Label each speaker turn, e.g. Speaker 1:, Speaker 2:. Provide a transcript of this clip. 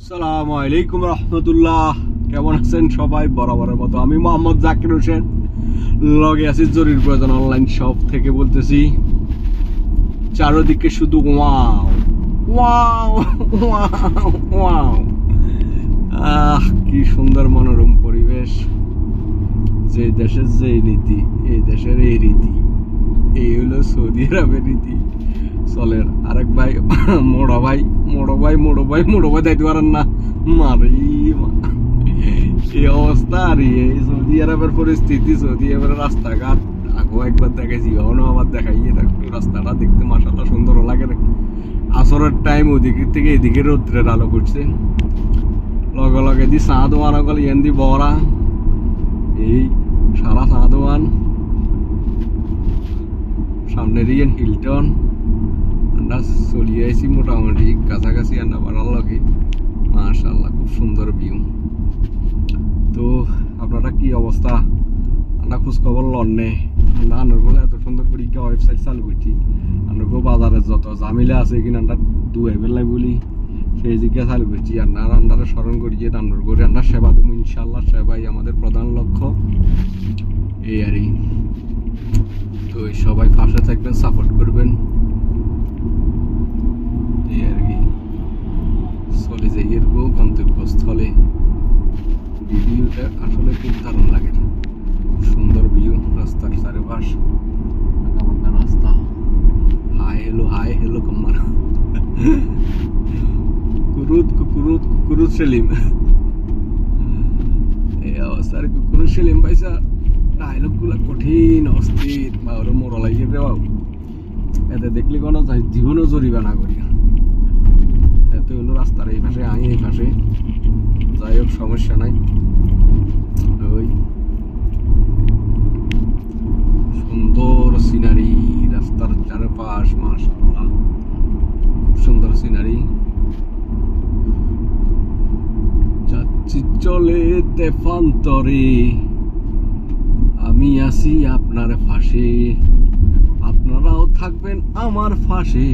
Speaker 1: আসসালামু আলাইকুম রহমতুল্লাহ। কেমন আছেন সবাই? বরাবরের মতো আমি মোহাম্মদ জাকির হোসেন, লগে আছি জরির প্রয়োজন অনলাইন শপ থেকে বলতেছি। চারদিকে শুধু ওয়াও ওয়াও ওয়াও ওয়াও, কি সুন্দর মনোরম পরিবেশ। যে দেশের যে নীতি, এই দেশের এই রীতি, এই হলো সৌদি আরবের রীতি। চলেন আরেক ভাই, মোড়ো ভাই মোড়ো ভাই মোড়ো ভাই মোড়ো ভাই যাইতে পারেন না, মারি এই অবস্থা। আর এই সৌদি আরবের পরিস্থিতি, সৌদি আরবের রাস্তাঘাট আগেও একবার দেখাইছি, এখনো আবার দেখাইয়ে রাখবো। রাস্তাটা দেখতে মাশাআল্লাহ সুন্দর লাগে। আসরের টাইম ওদিক থেকে এদিকে রৌদ্রের আলো করছে, লগে লগে দি চা দোয়ান গল ইয়ান দি বড়া, এই সারা চা দোয়ান, সামনের ইয়ান হিলটন। আমরা চলিয়ে আইছি মোটামুটি কাছাকাছি আন্না বাড়ার লগে। মাশাআল্লাহ খুব সুন্দর ভিউ। তো আপনারা কি অবস্থা? আমরা খোঁজ খবর লন্নে আমরা আনারগুলো এত সুন্দর করে ওয়েবসাইট চালু করছি। আনারগো বাজারে যত জামিলা আছে কিনা আমরা দুয়ে বেলাই বলি সেই দিকে চালু করছি। আর আন্ডারে স্মরণ করি যে রান্নার করে আমরা সেবা দেবো ইনশাল্লাহ। সেবাই আমাদের প্রধান লক্ষ্য, এই আরই। তো সবাই পাশে থাকবেন, সাপোর্ট করবেন, এই আর কি। চলে যাই এর গন্তব্যস্থলে। ভিডিওটা আসলে খুব দারুণ লাগে, সুন্দর ভিউ, রাস্তার চারিপাশ, আঁকা রাস্তা। হাই হেলো কম্মার কুকুরুত সেলিম, এই অবস্থার কুকুরুত সেলিম পাইসা। ডায়লগ গুলা কঠিন অস্থির, বা ওরা মোড়া লাগিয়ে দেওয়া। এতে দেখলে কোনো জীবনও জরিমানা করি। এতে হলো রাস্তার এই পাশে, আমি এই পাশে, যাই হোক সমস্যা নাই। ওই সুন্দর সিনারি, রাস্তার চারপাশ, মাশাআল্লাহ খুব সুন্দর সিনারি। যাচ্ছি চলে তেফান্তরে, আমি আছি আপনার পাশে, আপনারাও থাকবেন আমার পাশে।